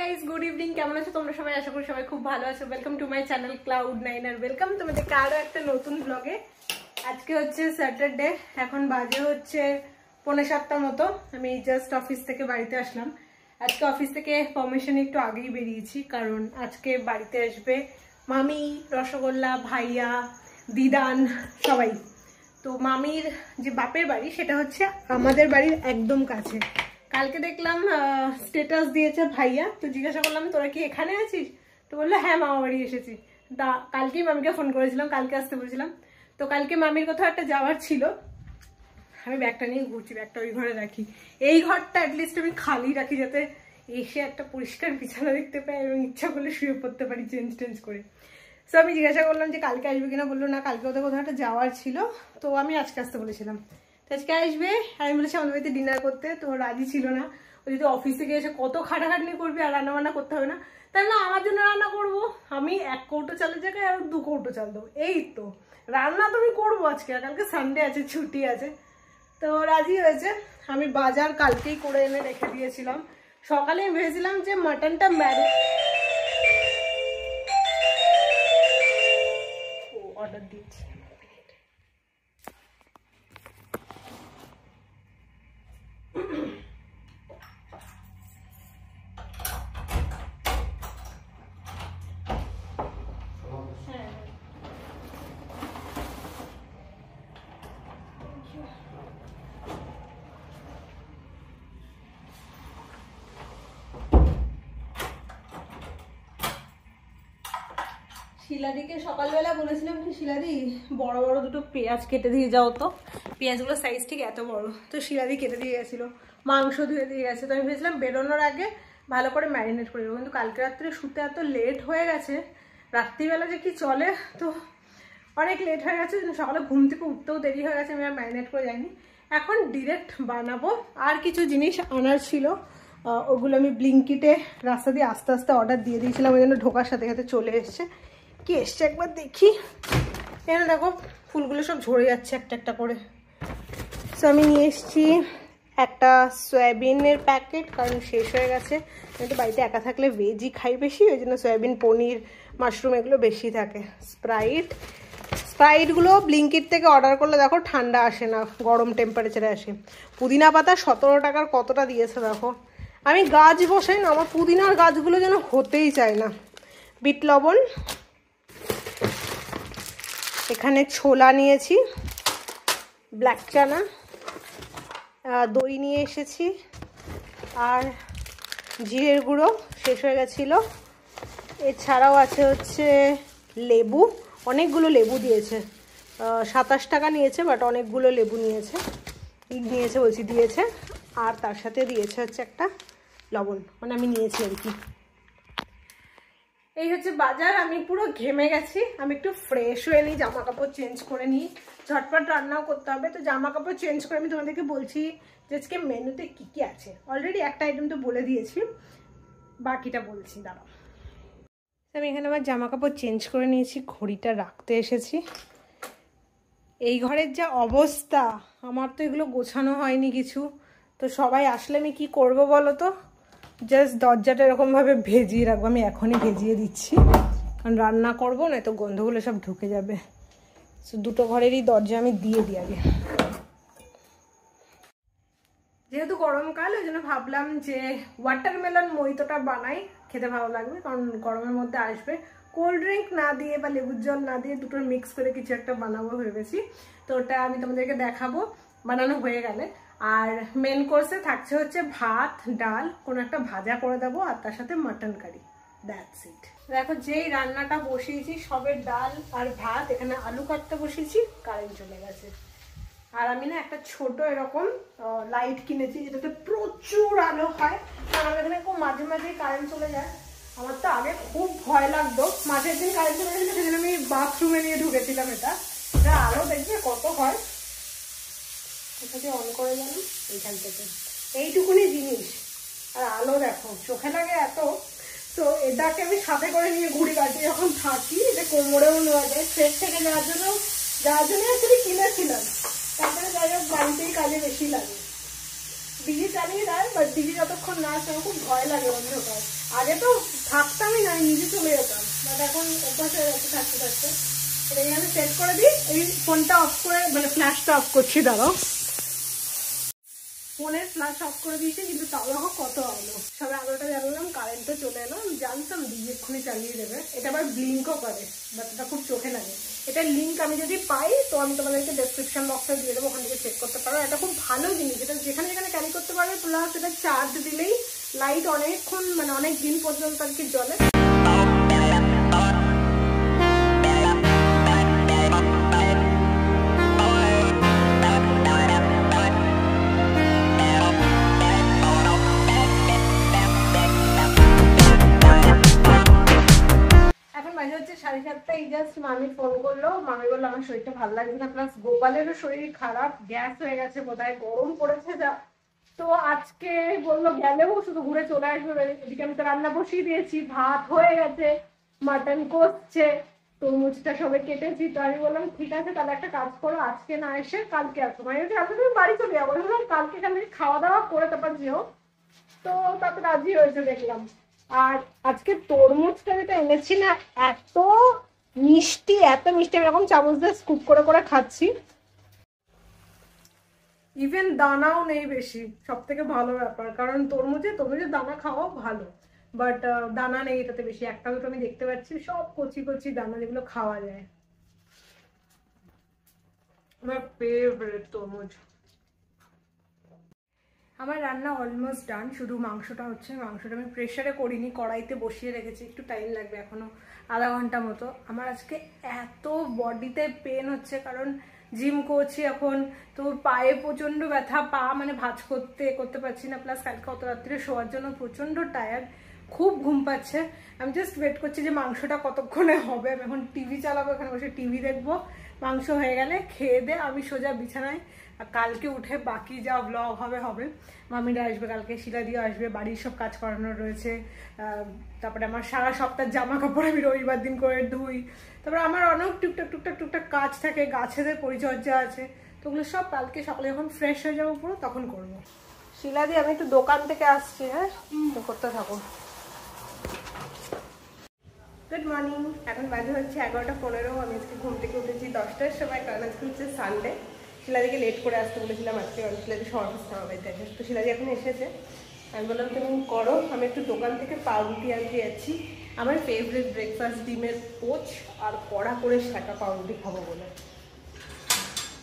Guys, good evening. কেমন আছো তোমরা সবাই? আশা করি সবাই খুব ভালো আছো। Welcome to my channel Cloud9 আর ওয়েলকাম তোমাদেরকে আরো একটা নতুন ব্লগে। আজকে হচ্ছে স্যাটারডে, এখন বাজে হচ্ছে 6:45 মতো। আমি জাস্ট অফিস থেকে বাড়িতে আসলাম। আজকে অফিস থেকে পারমিশন একটু আগেই বেরিয়েছি, কারণ আজকে বাড়িতে আসবে মামি, রসগোল্লা, ভাইয়া, দিদান, সবাই। তো মামির যে বাপের বাড়ি সেটা হচ্ছে আমাদের বাড়ির একদম কাছে। কালকে দেখলাম স্ট্যাটাস দিয়েছে ভাইয়া, তো জিজ্ঞাসা করলাম তোরা কি এখানে আছিস? তো বললো হ্যাঁ, মামা বাড়ি এসেছি। তা কালকেই মামিকে ফোন করেছিলাম, কালকে আসতে বলেছিলাম। তো কালকে মামির কোথাও একটা যাওয়ার ছিল, আমি ব্যাগটা নিয়ে ঘুরছি, ব্যাগটা ওই ঘরে রাখি। এই ঘরটা অ্যাটলিস্ট আমি খালি রাখি, যাতে এসে একটা পরিষ্কার বিছানা দেখতে পাই এবং ইচ্ছা করলে শুয়ে পড়তে পারি চেঞ্জ করে। তো আমি জিজ্ঞাসা করলাম যে কালকে আসবে কিনা, বললো না কালকে ওদের কোথাও একটা যাওয়ার ছিল, তো আমি আজকে আসতে বলেছিলাম। তো আজকে আসবে, আমি বলেছি আমাদের বাড়িতে ডিনার করতে, তো রাজি ছিল না। ও যদি অফিস থেকে এসে কত খাটাখাটনি করবি আর রান্নাবান্না করতে হবে না, তাই না আমার জন্য রান্না করবো। আমি 1 কৌটো চালের জায়গায় আর 2 কৌটো চাল দেবো, এই তো রান্না তো আমি করবো আজকে, আর কালকে সানডে আছে, ছুটি আছে। তো রাজি হয়েছে। আমি বাজার কালকেই করে এনে রেখে দিয়েছিলাম। সকালে আমি ভেবেছিলাম যে মাটনটা অর্ডার দিয়েছি। শিলাদিকে সকালবেলা বলেছিলাম কি, শিলাদি বড় বড় 2টো পেঁয়াজ কেটে দিয়ে যাও। তো পেঁয়াজগুলোর সাইজ ঠিক এত বড়, তো শিলাদি কেটে দিয়ে গেছিলো, মাংস ধুয়ে দিয়ে গেছে। তো আমি ভেবেছিলাম বেরোনোর আগে ভালো করে ম্যারিনেট করে দেবো, কিন্তু কালকে রাত্রে শুতে এত লেট হয়ে গেছে, রাত্রিবেলা যে কি চলে, তো অনেক লেট হয়ে গেছে। সকালে ঘুম থেকে উঠতেও দেরি হয়ে গেছে, আমি আর ম্যারিনেট করে যাইনি। এখন ডিরেক্ট বানাবো। আর কিছু জিনিস আনার ছিল, ওগুলো আমি ব্লিঙ্কিটে রাস্তা দিয়ে আস্তে আস্তে অর্ডার দিয়ে দিয়েছিলাম, ওই জন্য ঢোকার সাথে সাথে চলে এসছে। কি এসছে একবার দেখি। এখানে দেখো ফুলগুলো সব ঝরে যাচ্ছে একটা একটা করে। তো আমি নিয়ে এসেছি একটা সয়াবিনের প্যাকেট, কারণ শেষ হয়ে গেছে। আমি তো বাড়িতে একা থাকলে ভেজই খাই বেশি, ওই জন্য সয়াবিন, পনির, মাশরুম এগুলো বেশি থাকে। স্প্রাইটগুলো ব্লিঙ্কিট থেকে অর্ডার করলে দেখো ঠান্ডা আসে না, গরম টেম্পারেচারে আসে। পুদিনা পাতা 17 টাকার কতটা দিয়েছে দেখো। আমি গাছ বসাই না, আমার পুদিনার গাছগুলো যেন হতেই চায় না। বিট লবণ, এখানে ছোলা নিয়েছি, ব্ল্যাক চানা, দই নিয়ে এসেছি, আর জিরের গুঁড়ো শেষ হয়ে গেছিলো। এছাড়াও আছে হচ্ছে লেবু, অনেকগুলো লেবু দিয়েছে, 27 টাকা নিয়েছে, বাট অনেকগুলো লেবু দিয়েছে। আর তার সাথে দিয়েছে হচ্ছে একটা লবণ, মানে আমি নিয়েছি আর কি। এই হচ্ছে বাজার। আমি পুরো ঘেমে গেছি, আমি একটু ফ্রেশ হয়ে নিই, জামা কাপড় চেঞ্জ করে নিই, ঝটপট রান্নাও করতে হবে। তো জামা কাপড় চেঞ্জ করে আমি তোমাদেরকে বলছি যে আজকে মেনুতে কি কি আছে। অলরেডি একটা আইটেম তো বলে দিয়েছি, বাকিটা বলছি দাঁড়াও। আমি এখানে আবার জামা কাপড় চেঞ্জ করে নিয়েছি, ঘড়িটা রাখতে এসেছি। এই ঘরের যা অবস্থা, আমার তো এগুলো গোছানো হয়নি কিছু। তো সবাই আসলে আমি কি করব বলো তো, জাস্ট দরজাটা এরকমভাবে ভেজিয়ে রাখবো। আমি এখনই ভেজিয়ে দিচ্ছি, কারণ রান্না করবো না তো গন্ধগুলো সব ঢুকে যাবে। তো 2টো ঘরেরই দরজা আমি দিয়ে দিই আগে। যেহেতু গরমকাল, ওই জন্য ভাবলাম যে ওয়াটারমেলন মইতোটা বানাই, খেতে ভালো লাগবে, কারণ গরমের মধ্যে আসবে। কোল্ড ড্রিঙ্ক না দিয়ে বা লেবুর জল না দিয়ে 2টোর মিক্স করে কিছু একটা বানাবো ভেবেছি। তো ওটা আমি তোমাদেরকে দেখাবো বানানো হয়ে গেলে। আর মেন কোর্সে থাকছে হচ্ছে ভাত, ডাল, কোনো একটা ভাজা করে দেবো, আর তার সাথে মাটন কারি, দ্যাটস ইট। দেখো যেই রান্নাটা বসিয়েছি, সবে ডাল আর ভাত, এখানে আলু কাটতে বসিয়েছি, কারেন্ট চলে গেছে। আর আমি না একটা ছোট এরকম লাইট কিনেছি, যেটাতে প্রচুর আলো হয়, কারণ এখানে খুব মাঝে মাঝে কারেন্ট চলে যায়। আমার তো আগে খুব ভয় লাগতো, মাঝের দিন কারেন্ট চলে গেছিল, সেদিন আমি বাথরুমে নিয়ে ঢুকেছিলাম। এটা আলো দেখবে কত হয়, এটাকে অন করে জানো এইখান থেকে, এইটুকুনি জিনিস, আর আলো দেখো চোখে লাগে এত। তো এটাকে আমি সাথে করে নিয়ে ঘুরি বাড়িতে যখন থাকি, এটা কোমরেও নেওয়া যায়, ট্রেন থেকে যাওয়ার জন্য অ্যাকচুয়ালি কিনেছিলাম। তারপরে যাই হোক বাড়িতেই কাজে বেশি লাগে। ডিজি চালিয়ে দেয়, বাট ডিজি যতক্ষণ না আসে আমার খুব ভয় লাগে অন্ধকার। আগে তো থাকতামই না, নিজে চলে যেতাম, বাট এখন অভ্যাস হয়ে গেছে থাকতে থাকতে। এইখানে সেট করে দিই, এই ফোনটা অফ করে মানে ফ্ল্যাশটা অফ করছি, দাঁড়াও। ফোনের ফ্ল্যাশ অফ করে দিয়েছি, কিন্তু তাও দেখো কত আলো। সবে আলোটা জ্বালালাম, কারেন্টও চলে এলো। আমি জানতাম ডিজি এক্ষুনি চালিয়ে দেবে। এটা আবার ব্লিঙ্কও করে, বাট এটা খুব চোখে লাগে। এটার লিঙ্ক আমি যদি পাই তো আমি তোমাদেরকে ডেসক্রিপশন বক্সে দিয়ে দেবো, ওখান থেকে চেক করতে পারো। এটা খুব ভালো জিনিস, এটা যেখানে যেখানে ক্যারি করতে পারবে, প্লাস এটা চার্জ দিলেই লাইট অনেকক্ষণ মানে অনেক দিন পর্যন্ত আর কি জ্বলে। হচ্ছে 7:30, জাস্ট মামি ফোন করলো। মামি বললো আমার শরীরটা ভালো লাগছে না, প্লাস গোপালেরও শরীর খারাপ, গ্যাস হয়ে গেছে বোধহয়, গরম পড়েছে যা। তো আজকে বললো গেলেও শুধু ঘুরে চলে আসবে। এদিকে আমি তো রান্না বসিয়ে দিয়েছি, ভাত হয়ে গেছে, মাটন কষছে, তরমুজটা সবে কেটেছি। তো আমি বললাম ঠিক আছে, তাহলে একটা কাজ করো, আজকে না এসে কালকে আসো। মানে আজকে তুমি বাড়ি চলে যাবো, বললাম কালকে এখান থেকে খাওয়া দাওয়া করে তারপর যেও। তো তাতে রাজি হয়েছে দেখলাম। আর আজকে তরমুজটা যেটা এনেছি না, এত মিষ্টি, এত মিষ্টি, আমি এরকম চামচ দিয়ে স্কুপ করে করে খাচ্ছি। ইভেন দানাও নেই বেশি, সব থেকে ভালো ব্যাপার। কারণ তরমুজের দানা খাওয়াও ভালো, বাট দানা নেই এটাতে বেশি। একটা দুটো আমি দেখতে পাচ্ছি, সব কচি কচি দানা, যেগুলো খাওয়া যায়। আমার ফেভারিট তরমুজ। আমার রান্না অলমোস্ট ডান, শুধু মাংসটা হচ্ছে। মাংসটা আমি প্রেশারে করিনি, কড়াইতে বসিয়ে রেখেছি, একটু টাইম লাগবে, এখনো আধা ঘন্টা মতো। আমার আজকে এত বডিতে পেন হচ্ছে, কারণ জিম করছি এখন, তো পায়ে প্রচন্ড ব্যথা, পা মানে ভাঁজ করতে পারছি না। প্লাস কালকে অত রাত্রে শোয়ার জন্য প্রচন্ড টায়ার্ড, খুব ঘুম পাচ্ছে। আমি জাস্ট ওয়েট করছি যে মাংসটা কতক্ষণে হবে। আমি এখন টিভি চালাবো, এখানে বসে টিভি দেখবো। মাংস হয়ে গেলে খেয়ে দে আমি সোজা বিছানায়। আর কালকে উঠে বাকি যা ব্লগ হবে। মামিরা আসবে কালকে, শিলাদিও আসবে, বাড়ির সব কাজ করানোর রয়েছে। তারপরে আমার সারা সপ্তাহ জামা কাপড় আমি রবিবার দিন করে ধুই। তারপরে আমার অনেক টুকটাক কাজ থাকে, গাছেদের পরিচর্যা আছে, তো ওগুলো সব কালকে সকালে যখন ফ্রেশ হয়ে যাবো পুরো তখন করবো। শিলাদি আমি একটু দোকান থেকে আসছি, হ্যাঁ করতে থাকো। গুড মর্নিং, এখন বাজে হচ্ছে 11:15। আমি আজকে ঘুম থেকে উঠেছি 10টার সময়, কারণ আজকে হচ্ছে সানডে। শিলাদিকে লেট করে আসতে বলেছিলাম আজকে, কারণ শিলাদি শর্ট আসতে হবে তাই। তো শিলাদি এখন এসেছে, আমি বললাম তুমি করো, আমি একটু দোকান থেকে পাউরুটি আনতে যাচ্ছি। আমার ফেভারিট ব্রেকফাস্ট ডিমের পোচ আর কড়া করে শাঁকা পাউরুটি খাবো বলে।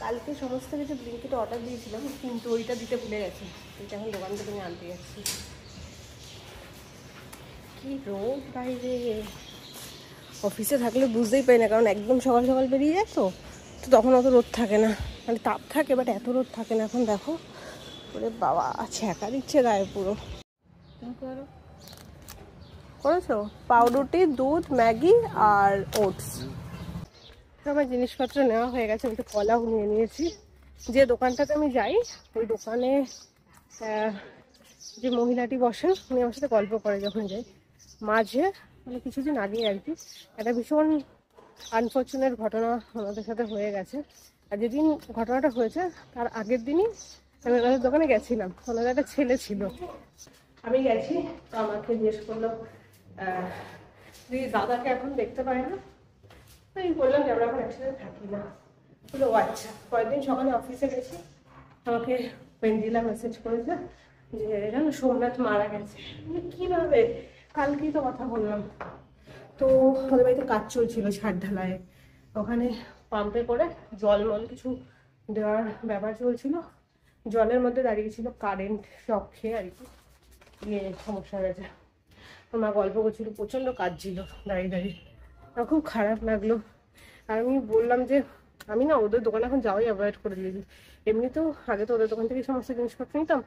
কালকে সমস্ত কিছু ব্লিঙ্কিটে অর্ডার দিয়েছিলাম, কিন্তু ওইটা দিতে ভুলে গেছি। ওইটা এখন দোকান থেকে আমি আনতে যাচ্ছি। কি রোদ বাইরে, অফিসে থাকলে বুঝতেই পাই না, কারণ একদম সকাল সকাল বেরিয়ে যায় তো তখন অত রোদ থাকে না, মানে তাপ থাকে, বাট এত রোদ থাকে না। এখন দেখো ওরে বাবা, ছ্যাঁকা দিচ্ছে গায়ে পুরো। করেছো পাউরুটি, দুধ, ম্যাগি আর ওটস। আমার জিনিসপত্র নেওয়া হয়ে গেছে। আমি তো কলাও নিয়ে নিয়েছি। যে দোকানটাতে আমি যাই, ওই দোকানে যে মহিলাটি বসেন, উনি আমার সাথে গল্প করে যখন যাই। মাঝে মানে কিছুদিন আগে আর কি একটা ভীষণ আনফর্চুনেট ঘটনা আমাদের সাথে হয়ে গেছে। আর যেদিন ঘটনাটা হয়েছে তার আগের দিনই আমি ওনাদের দোকানে গেছিলাম। ওনাদের একটা ছেলে ছিল, আমি গেছি, তো আমাকে জিজ্ঞেস করলো যে দাদাকে এখন দেখতে পারে না। আমি বললাম যে আমরা এখন একসাথে থাকি না। বললো আচ্ছা। কয়েকদিন সকালে অফিসে গেছি, আমাকে পেন্ডিলা মেসেজ করেছে যে জানো সোমনাথ মারা গেছে। কিভাবে? কালকেই তো কথা বললাম। তো ওদের বাড়িতে কাজ চলছিল ছাদ ঢালাইয়ে, ওখানে পাম্পে করে জল কিছু দেওয়ার ব্যাপার চলছিল। জলের মধ্যে দাঁড়িয়েছিল, কারেন্ট শক খেয়ে আর কি সমস্যা হয়ে গেছে। আমার গল্প করছিল, প্রচণ্ড কাজ ছিল দাঁড়িয়ে। আমার খুব খারাপ লাগলো। আর আমি বললাম যে আমি না ওদের দোকানে এখন যাওয়াই অ্যাভয়েড করে দিয়েছি। এমনিতেও আগে তো ওদের দোকান থেকে সমস্ত জিনিসপত্র নিতাম,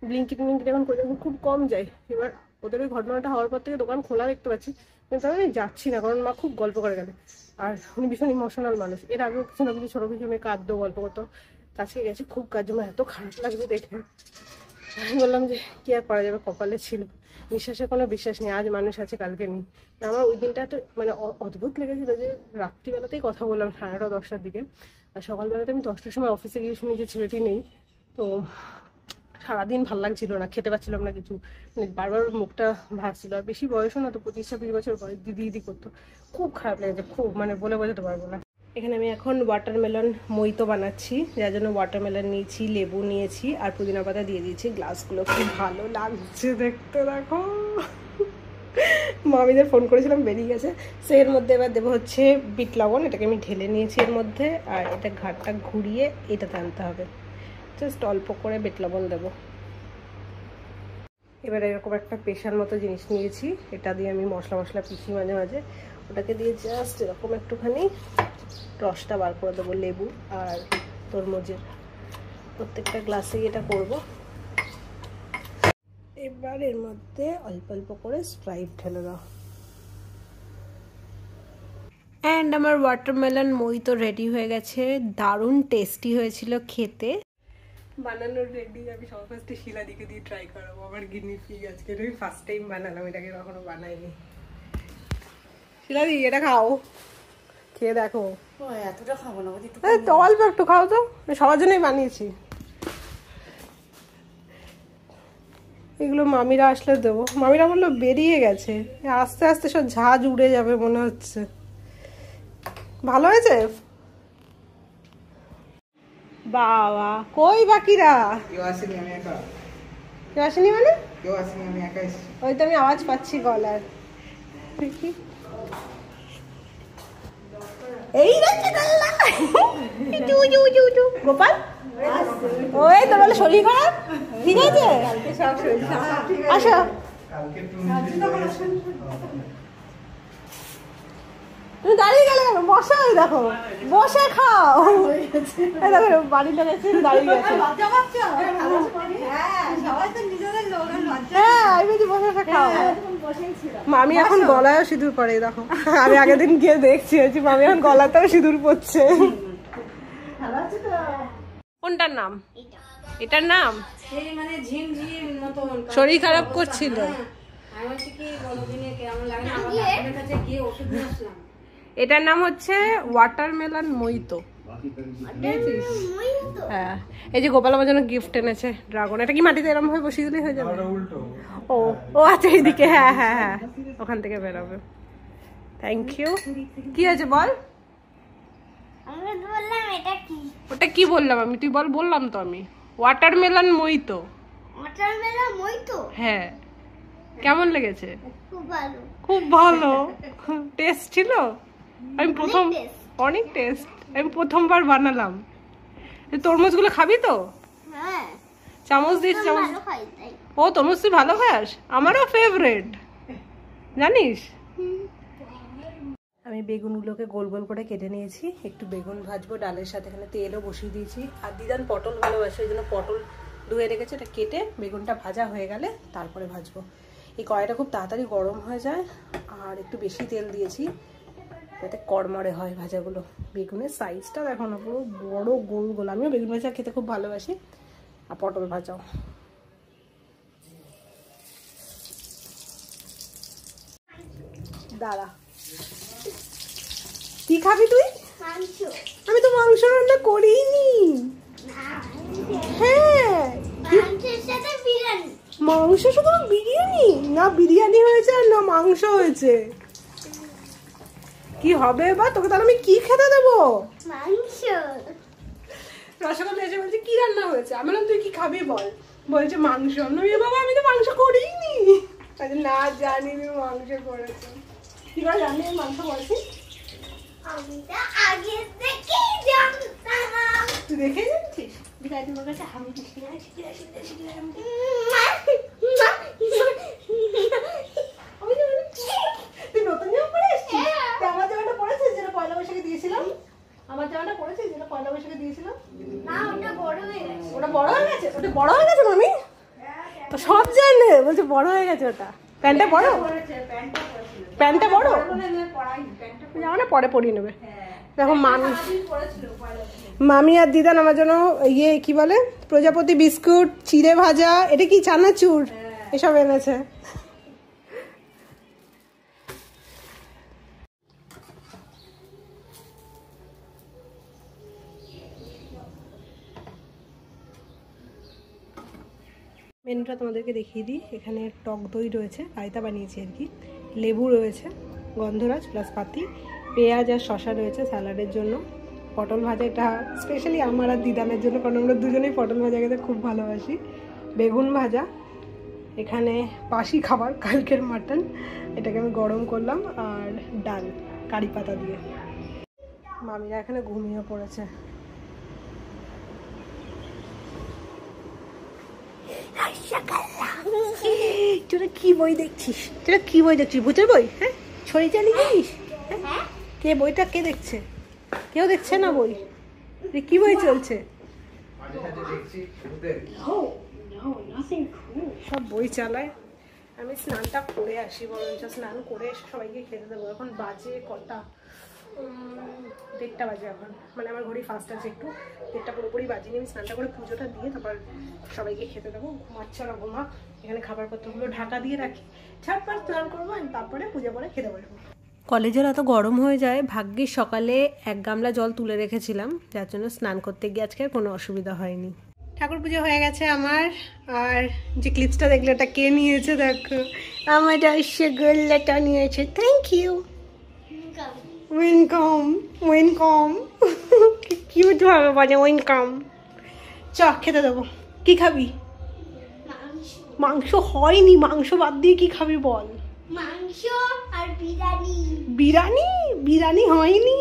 ব্লিঙ্কিট এখন করে খুব কম যাই। এবার ওদের ওই ঘটনাটা হওয়ার পর থেকে দোকান খোলা দেখতে পাচ্ছি, কিন্তু আমি যাচ্ছি না, কারণ মা খুব গল্প করে গেলে। আর উনি ভীষণ ইমোশনাল মানুষ। এর আগেও কিছু না কিছু ছোটো কিছু মেয়ে কাঁদতো, গল্প করতো, কাছে গেছে, খুব কাজ জমা, এত খারাপ লাগছে দেখে। আমি বললাম যে কি আর করা যাবে, কপালে ছিল। বিশ্বাসের কোনো বিশ্বাস নেই, আজ মানুষ আছে কালকে নেই। আমার ওই দিনটা তো মানে অদ্ভুত লেগেছিল যে রাত্রিবেলাতেই কথা বললাম 9:30-10টার দিকে, আর সকালবেলাতে আমি 10টার সময় অফিসে গিয়ে শুনি যে ছেলেটি নেই। তো সারাদিন ভাল লাগছিল না, খেতে পাচ্ছিলাম না কিছু, মানে বারবার মুখটা ভাসছিল। আর বেশি বয়সও না তো, 25-26 বছর বয়স, দিদি দিদি করতো। খুব খারাপ লেগেছে, খুব, মানে বলে বোঝাতে পারবো না। এখানে আমি এখন ওয়াটারমেলন মইতো বানাচ্ছি, যার জন্য ওয়াটারমেলন নিয়েছি, লেবু নিয়েছি আর পুদিনা পাতা দিয়ে দিয়েছি। গ্লাসগুলো খুব ভালো লাগছে দেখতে, দেখো। মামিদের ফোন করেছিলাম, বেরিয়ে গেছে। সো এর মধ্যে এবার দেবো হচ্ছে বিট লবণ, এটাকে আমি ঢেলে নিয়েছি এর মধ্যে। আর এটা ঘাটটা ঘুরিয়ে এটাতে আনতে হবে, জাস্ট অল্প করে বিট লবণ দেবো। এবার এরকম একটা পেশার মতো জিনিস নিয়েছি, এটা দিয়ে আমি মশলা পিষি মাঝে মাঝে। ওটাকে দিয়ে জাস্ট এরকম একটুখানি রসটা বার করে দেবো, লেবু আর তরমুজের। প্রত্যেকটা গ্লাসেই এটা করব। এবার এর মধ্যে অল্প অল্প করে স্প্রাইট ঢেলে দাও। অ্যান্ড আমার ওয়াটারমেলন মইতো রেডি হয়ে গেছে, দারুণ টেস্টি হয়েছিল খেতে। বানানোর রেডি। আমি সবার ফার্স্টে শিলাদিকে দিয়ে ট্রাই করাবো, আমার গিনি পিগ। আজকে আমি ফার্স্ট টাইম বানালাম, এটাকে কখনো বানাইনি। শিলাদি এটা খাও, খেয়ে দেখো। এতটা খাবো না, অল্প একটু খাও তো, সবার জন্যই বানিয়েছি। এগুলো মামিরা আসলে দেবো। মামিরা বললো বেরিয়ে গেছে, আস্তে আস্তে সব ঝাঁজ উড়ে যাবে মনে হচ্ছে। ভালো হয়েছে? বাবা, কই বাকিরা? কেউ আসেনি, আমি একা। কেউ আসেনি মানে? কেউ আসেনি, আমি একা এসেছি। ওই তো আমি আওয়াজ পাচ্ছি গলার। এই গোপাল, ওই তোর বলে শরীর খারাপ, ঠিক আছে? আসো। তুমি দাঁড়িয়ে গেলে কেন? বসো, দেখো বসে খাও। দেখো বাড়ির লোক এসে দাঁড়িয়ে গেছে। হ্যাঁ, বসে খাও। মামি এখন গলায়ও সিঁদুর পরে, দেখো। আমি আগের দিন গিয়ে দেখছি, মামি এখন গলাতেও সিঁদুর পড়ছে। কোনটার নাম? এটার নাম? শরীর খারাপ করছিল। এটার নাম হচ্ছে ওয়াটারমেলন মইতো। হ্যাঁ, এই যে গোপাল আমার জন্য গিফট এনেছে, ড্রাগন। এটা কি মাটিতে এরকম ভাবে বসিয়ে দিলেই হয়ে যাবে? ও ও আচ্ছা, এইদিকে। হ্যাঁ হ্যাঁ হ্যাঁ, ওখান থেকে বেরোবে। Thank you. কি আছে বল? ওটা কি বললাম আমি? তুই বল। বললাম তো আমি ওয়াটারমেলন মইতো। ওয়াটারমেলন মইতো? হ্যাঁ। কেমন লেগেছে? খুব ভালো। খুব ভালো টেস্ট ছিল। আমি প্রথম, অনেক টেস্ট। আমি প্রথমবার বানালাম। তরমুজগুলো খাবি তো? হ্যাঁ, চামচ দিস, চামচ। ভালো খাই তাই। ও তরমুজ তুই ভালো খাস? আমারও ফেভারিট, জানিস। আমি বেগুনগুলোকে গোল গোল করে কেটে নিয়েছি। একটু বেগুন ভাজবো ডালের সাথে, এখানে তেলও বসিয়ে দিয়েছি। আর দিদান পটল ভালোবাসে, ওই জন্য পটল ধুয়ে রেখেছে। এটা কেটে বেগুনটা ভাজা হয়ে গেলে তারপরে ভাজবো। এই কড়াইটা খুব তাড়াতাড়ি গরম হয়ে যায়, আর একটু বেশি তেল দিয়েছি যাতে কড়মড়ে হয় ভাজাগুলো। বেগুনের সাইজটা দেখো না, পুরো বড় গোল গোল। আমিও বেগুন ভাজা খেতে খুব ভালোবাসি, আর পটল ভাজাও। দাঁড়া, কি খাবি তুই? আমি তো মাংস রান্না করিনি। হ্যাঁ, মাংস শুধু বিরিয়ানি না? বিরিয়ানি হয়েছে আর না মাংস হয়েছে। কি হবে এবার? তোকে তাহলে আমি কি খেতে দেবো? মাংস। রসগোল্লা এসে বলছে কি রান্না হয়েছে? আমি বললাম তুই কি খাবি বল। বলছে মাংস। বাবা আমি তো মাংস করিনি। না জানি মাংস করেছে। কি করে জানি মাংস করেছি? আমি তো আগে থেকেই জানতাম। তুই দেখে জানছিস? বিরাট মোর কাছে হামি দিছি না। তুই নতুন জামা পরে এসেছিস? আমার জামাটা পরেছিস যেটা পয়লা বৈশাখে দিয়েছিলাম? আমার জামাটা পরেছিস যেটা পয়লা বৈশাখে দিয়েছিলাম? না, ওটা বড় হয়ে গেছে। ওটা বড় হয়ে গেছে? ওটা বড় হয়ে গেছে মামি? তো সব জানে, বলছে বড় হয়ে গেছে ওটা। প্যান্টটা বড়? প্যান্টটা বড়? জামাটা পরে পরিয়ে নেবে। দেখো মামি আর দিদান আমার জন্য ইয়ে কি বলে, প্রজাপতি বিস্কুট, চিড়ে ভাজা, এটা কি চানাচুর, এসব এনেছে। মেনুটা তোমাদেরকে দেখিয়ে দিই। এখানে টক দই রয়েছে, রায়তা বানিয়েছি আর কি, লেবু রয়েছে, গন্ধরাজ প্লাস পাতি, পেঁয়াজ আর শশা রয়েছে স্যালাডের জন্য, পটল ভাজা, এটা স্পেশালি আমার আর দিদানের জন্য, কারণ আমরা দুজনেই পটল ভাজা খেতে খুব ভালোবাসি, বেগুন ভাজা, এখানে বাসি খাবার কালকের মাটন, এটাকে আমি গরম করলাম, আর ডাল কারি পাতা দিয়ে। মামিরা এখানে ঘুমিয়ে পড়েছে। তোরা কি বই দেখছিস? ভূতের বই? হ্যাঁ, ছড়ি চালিয়ে জানিস? কে বইটা কে দেখছে? কেউ দেখছে না বই। কি বই চলছে? সব বই চালায়। আমি স্নানটা করে আসি, বরঞ্চ স্নান করে এসে সবাইকে খেতে দেবো। এখন বাজে কটা? 1:30 বাজে এখন, মানে আমার ঘড়ি ফার্স্ট আছে একটু, 1:30 পুরোপুরি বাজিনি। আমি স্নানটা করে পুজোটা দিয়ে তারপর সবাইকে খেতে দেবো। ঘুমাচ্ছে ওরা, ঘুমাক। এখানে খাবারপত্রগুলো ঢাকা দিয়ে রাখি, ঝটপট স্নান করবো, তারপরে পুজো করে খেতে বসবো। কলেজের এত গরম হয়ে যায়, ভাগ্যিস সকালে 1 গামলা জল তুলে রেখেছিলাম, যার জন্য স্নান করতে গিয়ে আজকে আর কোনো অসুবিধা হয়নি। ঠাকুর পুজো হয়ে গেছে আমার। আর যে ক্লিপসটা দেখলে এটা কে নিয়েছে দেখো, আমার রসগোল্লাটা নিয়েছে। Thank you. ওয়েলকাম। কিউট ভাবে বাজে ওয়েলকাম। চ খেতে দেবো। কি খাবি? মাংস হয়নি, মাংস বাদ দিয়ে কি খাবি বল? মাংস আর বিরিয়ানি। বিরিয়ানি হয়নি।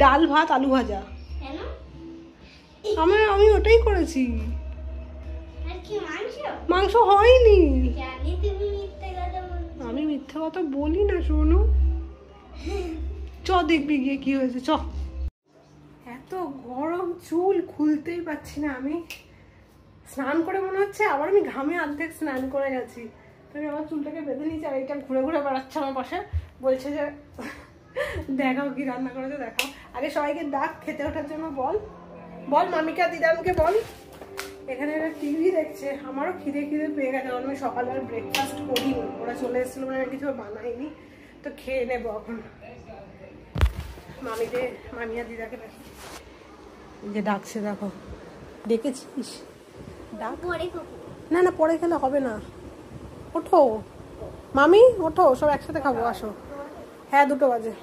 ডাল ভাত আলু ভাজা। আমি ওটাই করেছি। মাংস হয়নি। আমি মিথ্যে কথা বলি না, শোনো। চ দেখবি গিয়ে কি হয়েছে, চ। এত গরম, চুল খুলতেই পারছি না। আমি স্নান করে মনে হচ্ছে আবার আমি ঘামে অর্ধেক স্নান করে গেছি। তুমি আমার চুলটাকে বেঁধে নিয়েছি, আর এটা ঘুরে ঘুরে বেড়াচ্ছে আমার পাশে, বলছে যে দেখাও কি রান্না করেছে, দেখাও। আগে সবাইকে ডাক, খেতে ওঠার জন্য বল। মামিকা দিদানকে বল। এখানে এরা টিভি দেখছে। আমারও খিদে পেয়ে গেছে, কারণ আমি সকালে আর ব্রেকফাস্ট করিনি। ওরা চলে এসেছিল, মানে কিছু বানাইনি, তো খেয়ে নেবো এখন। মামিয়া দিদাকে দেখি যে ডাকছে, দেখো। ডেকেছিস? ডাক। না পরে খেলে হবে না। ওঠো মামি, ওঠো, সব একসাথে খাবো, আসো। হ্যাঁ, 2 বাজে।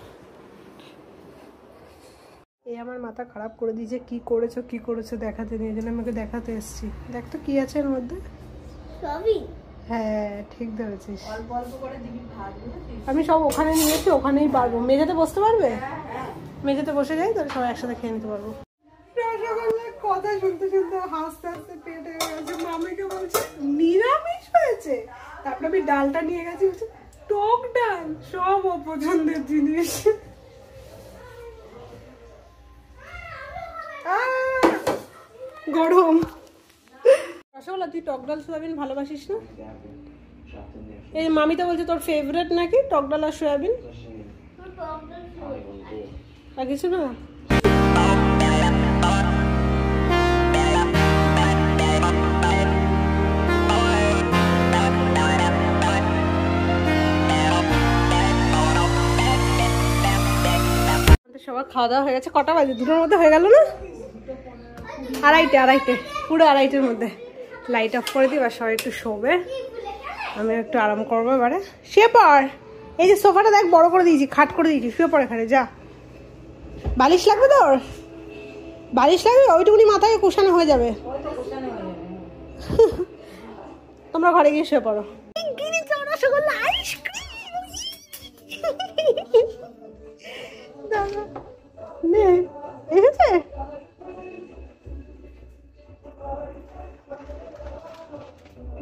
এই আমার মাথা খারাপ করে দিয়েছে। কি করেছো দেখাতে নিয়ে, জন্য আমাকে দেখাতে এসছি। দেখ তো কি আছে এর মধ্যে। হ্যাঁ, ঠিক ধরেছিস। আমি সব ওখানে নিয়েছি, ওখানেই পারবো। মেঝেতে বসতে পারবে? মেঝেতে বসে যাই, তাহলে সবাই একসাথে খেয়ে নিতে পারবো। রসগোল্লার কথা শুনতে হাসতে পেট হয়ে গেছে। মামিকে বলছে নিরামিষ হয়েছে, তারপরে আমি ডালটা নিয়ে গেছি, বলছে টক ডাল, সব অপছন্দের জিনিস। গরম। রসগোল্লা, তুই টক ডাল সোয়াবিন ভালোবাসিস না? এই মামি তো বলছে তোর ফেভারিট নাকি টক ডাল আর সোয়াবিন। আর কিছু না? সবার খাওয়া দাওয়া হয়ে গেছে। কটা বাজে? 2টার মধ্যে হয়ে গেল না? আড়াইটে, পুরো 2:30-এর মধ্যে। লাইট অফ করে দিই, বা সবাই একটু শোবে, আমি একটু আরাম করবো এবারে। শুয়ে পড়। এই যে সোফাটা দেখ, বড় করে দিয়েছি, খাট করে দিয়েছি, শুয়ে পড় এখানে, যা। বালিশ লাগবে তোর? ওইটুকুনি মাথায় কুশানো হয়ে যাবে। তোমরা ঘরে গিয়ে শুয়ে পড়ো। এসেছে?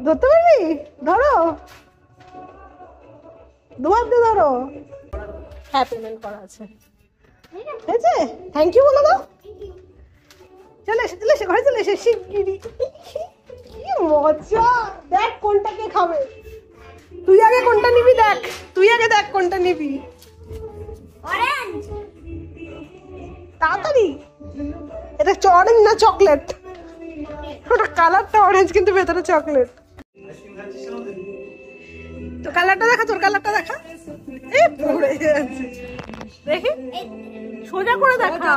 ধরতে পারবি? ধরো, ধরো। হ্যাঁ, পেমেন্ট করা আছে। হয়েছে? থ্যাংক ইউ বলো দাও। চলে এসে ঘরে চলে এসে শিগগিরি। কি মজা! দেখ কোনটা কে খাবে। তুই আগে কোনটা নিবি দেখ, কোনটা নিবি। তাড়াতাড়ি। এটা অরেঞ্জ না চকলেট? ওটা কালারটা অরেঞ্জ, কিন্তু ভেতরে চকলেট। তো কালারটা দেখা, তোর কালারটা দেখা। পড়ে যাচ্ছে, দেখি সোজা করে দেখা।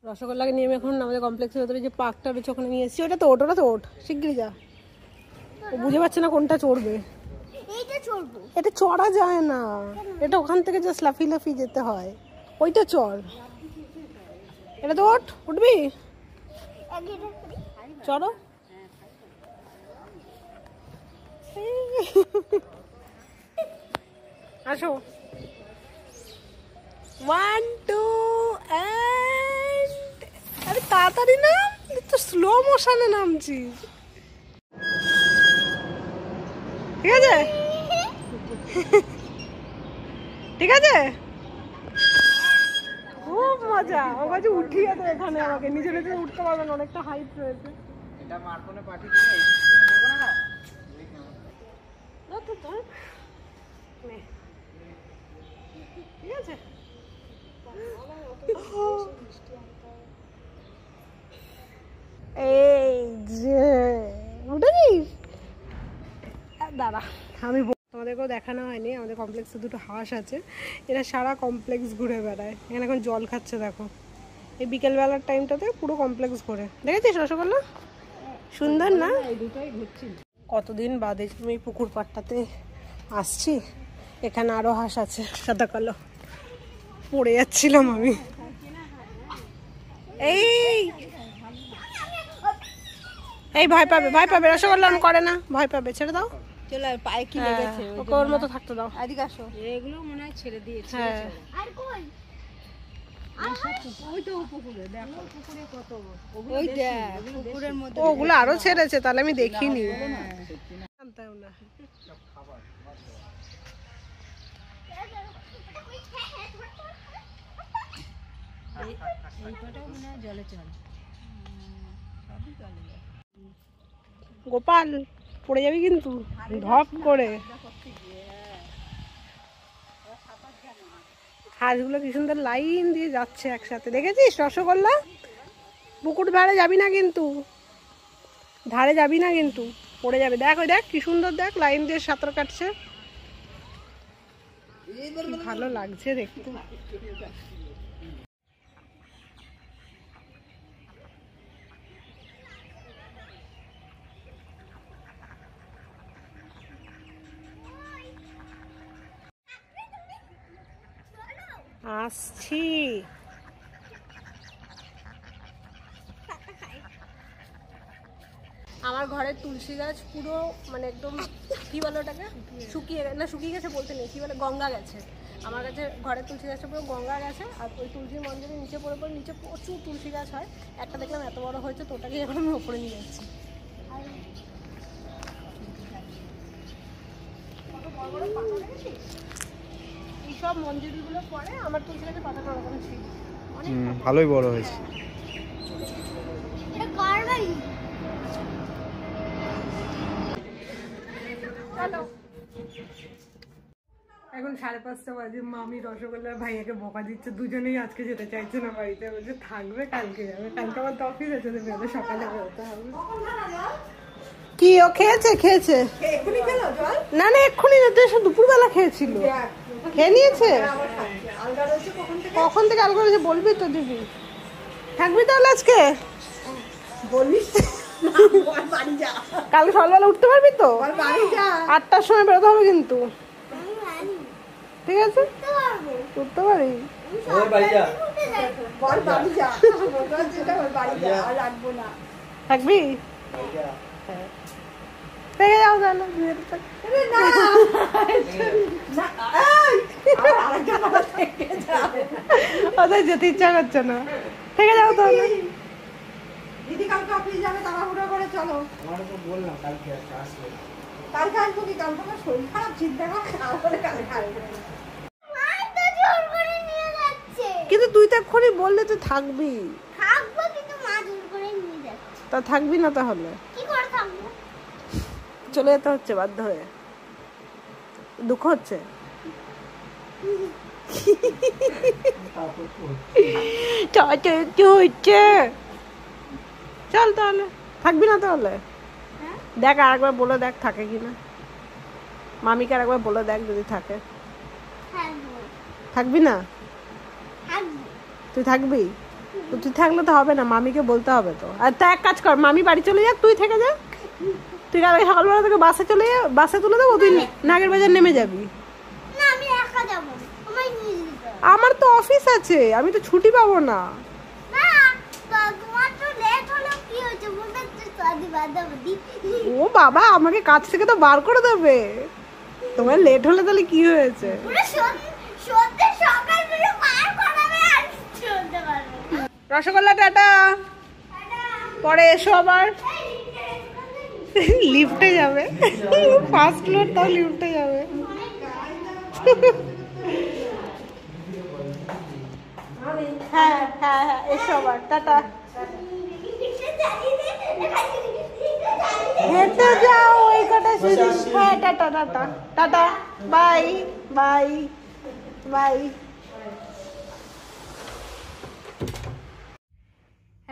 রসগোল্লাকে নিয়ে আমি এখন আমাদের কমপ্লেক্সের ভেতরে যে পার্কটা রয়েছে ওখানে নিয়ে এসেছি। ওটা তো ওটা তো ওঠ, শিগগিরি যা। ও বুঝে পাচ্ছে না কোনটা চড়বে। এইটা চড়বো। এটা চড়া যায় না, এটা ওখান থেকে জাস্ট লাফি লাফি যেতে হয়। ওইটা চড়, এটা তো ওঠ, উঠবি চড়ো। আসো 1 2 and আরে তাড়াতাড়ি না, তো স্লো মোশনে নামছি। ঠিক আছে ঠিক আছে, খুব মজা। ও কাছে উঠিয়ে তো এখানে আমাকে নিজে নিজে উঠতে পারবেন, অনেকটা হাইট রয়েছে। এটা মার্কনে পার্টি করে এই দেব না। না তো ধর নে, ঠিক আছে। এই যে উঠেছিস, দাঁড়া আমি তোমাদেরকেও দেখানো হয়নি, আমাদের কমপ্লেক্সে দুটো হাঁস আছে। এরা সারা কমপ্লেক্স ঘুরে বেড়ায়। এখানে এখন জল খাচ্ছে দেখো। এই বিকেলবেলার টাইমটাতে পুরো কমপ্লেক্স ঘুরে। দেখেছিস রসগোল্লা? সুন্দর না? কতদিন বাদে আমি পুকুর পাড়টাতে আসছি। এখানে আরো হাঁস আছে সাদা কালো, পড়ে যাচ্ছিলাম আমি। এই এই ভয় পাবে, ভয় পাবে, রসগোল্লা করে না, ভয় পাবে, ছেড়ে দাও। চলো পায়ে কি লেগেছে ওকে ওর মতো থাকতে দাও। এদিকে আসো। এগুলো মনে হয় ছেড়ে দিয়েছে। হ্যাঁ আর কই? ওই তো পুকুরে দেখো, পুকুরে কত ওই দেখ পুকুরের মধ্যে ওগুলো আরো ছেড়েছে, তাহলে আমি দেখিনি। জানতাম না। এই পাটাও মনে হয় জলে চলে। সবই জলে যায়। গোপাল পড়ে যাবি কিন্তু ধপ করে। হাঁসগুলো কি সুন্দর লাইন দিয়ে যাচ্ছে একসাথে, দেখেছিস রসগোল্লা? পুকুর ধারে যাবি না কিন্তু, ধারে যাবি না কিন্তু, পড়ে যাবে। দেখ ওই দেখ কি সুন্দর, দেখ লাইন দিয়ে সাঁতার কাটছে, ভালো লাগছে দেখতে। আসছি আমার ঘরের তুলসী গাছ পুরো মানে একদম কি বলে ওটাকে, শুকিয়ে না, শুকিয়ে গেছে বলতে নেই, কি বলে গঙ্গা গেছে। আমার কাছে ঘরের তুলসী গাছটা পুরো গঙ্গা গেছে। আর ওই তুলসী মন্দিরের নিচে পড়ে পড়ে নিচে প্রচুর তুলসী গাছ হয়। একটা দেখলাম এত বড় হয়েছে, তো ওটাকে এখন আমি ওপরে নিয়ে যাচ্ছি। এইসব মন্দিরগুলো পরে আমার তুলসী গাছের পাতা ওরকম ছিল, ভালোই বড় হয়েছে। এটা কার বাড়ি? এখন 5:30 বাজে। মামি রসগোল্লার ভাইয়াকে বকা দিচ্ছে, দুজনেই আজকে যেতে চাইছে না বাড়িতে, বলছে থাকবে কালকে যাবে। কালকে আমার তো অফিস আছে, বেরোতে সকালে বেরোতে হবে। কি ও খেয়েছে? খেয়েছে না না এক্ষুনি না, তো দুপুরবেলা খেয়েছিল, খেয়ে নিয়েছে। কখন থেকে আলগা রয়েছে বলবি তো দিবি? থাকবি তাহলে আজকে? বলিস কাল সকালবেলা উঠতে পারবি তো? 8টার সময় বেরোতে হবে কিন্তু, ঠিক আছে? উঠতে পারি? থাকবি? থেকে যাও তাহলে। ওদের যেতে ইচ্ছা করছে না, থেকে যাও তাহলে। দিদি কালকে অফিস যাবে, তাড়াহুড়ো করে চলো। আমারও তো বললাম কালকে আসবে। কালকে আসবো কি? কালকে আমার শরীর খারাপ, চিন্তা করে কালকে আসবে। মা তো জোর করে নিয়ে যাচ্ছে। কিন্তু তুই তো এক্ষুনি বললে তুই থাকবি। থাকবো কিন্তু মা জোর করে নিয়ে যাচ্ছে। তা থাকবি না তাহলে? কি করে থাকবো? চলে যেতে হচ্ছে বাধ্য হয়ে, দুঃখ হচ্ছে। চল তাহলে, থাকবি না তাহলে? দেখ আরেকবার বলে দেখ থাকে কিনা, মামিকে আরেকবার বলে দেখ যদি থাকে। থাকবো। থাকবি না? থাকবো। তুই থাকবি? তো তুই থাকলে তো হবে না, মামিকে বলতে হবে তো। আর তা এক কাজ কর, মামি বাড়ি চলে যাক, তুই থেকে যা। তুই কালকে সকালবেলা থেকে বাসে চলে যা, বাসে তুলে দেবো, তুই নাগের বাজার নেমে যাবি। না আমি একা যাব, আমায় নিয়ে যেতে হবে। আমার তো অফিস আছে, আমি তো ছুটি পাবো না। না তোমার তো লেট হলো, কি হয়েছে বলতে সাদি বাদাবদি। ও বাবা, আমাকে কাজ থেকে তো বার করে দেবে। তোমার লেট হলে তাহলে কি হয়েছে? পুরো সত্যি সকাল পুরো পার করাবে আর চলতে পারবে না। রসগোল্লা টাটা, পরে এসো আবার। লিফটে যাবে, ফার্স্ট ফ্লোর, তাও লিফটে যাবে। হ্যাঁ হ্যাঁ হ্যাঁ, এসো আবার, টাটা। হেঁটে যাও ওই কটা সিঁড়ি। হ্যাঁ tata tata tata, bye bye bye.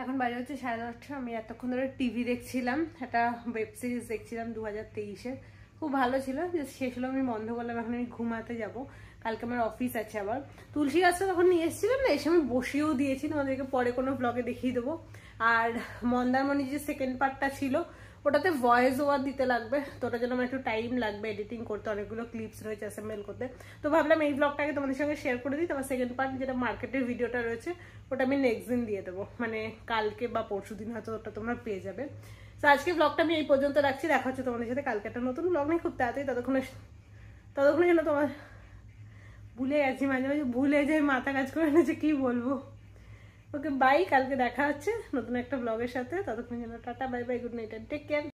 এখন বাজে হচ্ছে 9:30। আমি এতক্ষণ ধরে টিভি দেখছিলাম, একটা ওয়েব সিরিজ দেখছিলাম 2023-এর, খুব ভালো ছিল। যে শেষ হলো আমি বন্ধ করলাম, এখন আমি ঘুমাতে যাব, কালকে আমার অফিস আছে আবার। তুলসী গাছটা তখন নিয়ে এসেছিলাম না, এসে আমি বসিয়েও দিয়েছি, তোমাদেরকে পরে কোনো ব্লগে দেখিয়ে দেবো। আর মন্দারমণি যে সেকেন্ড পার্টটা ছিল, ওটাতে ভয়েস ওভার দিতে লাগবে, তো ওটার জন্য আমার একটু টাইম লাগবে এডিটিং করতে, অনেকগুলো ক্লিপস রয়েছে অ্যাসেম্বল করতে। তো ভাবলাম এই ব্লগটাকে তোমাদের সঙ্গে শেয়ার করে দিই। তোমার সেকেন্ড পার্ট যেটা মার্কেটের ভিডিওটা রয়েছে, ওটা আমি নেক্সট দিন দিয়ে দেবো, মানে কালকে বা পরশু দিন হয়তো ওটা তোমরা পেয়ে যাবে। তো আজকে ব্লগটা আমি এই পর্যন্ত রাখছি, দেখা হচ্ছে তোমাদের সাথে কালকে একটা নতুন ব্লগ নিয়ে খুব তাড়াতাড়ি। ততক্ষণে যেন তোমার ভুলে গেছি, মাঝে মাঝে ভুলে যাই, মাথা কাজ করে না যে কি বলবো। ওকে বাই, কালকে দেখা হচ্ছে নতুন একটা ব্লগের সাথে। ততক্ষণ যেন টাটা, bye bye, good night, take care.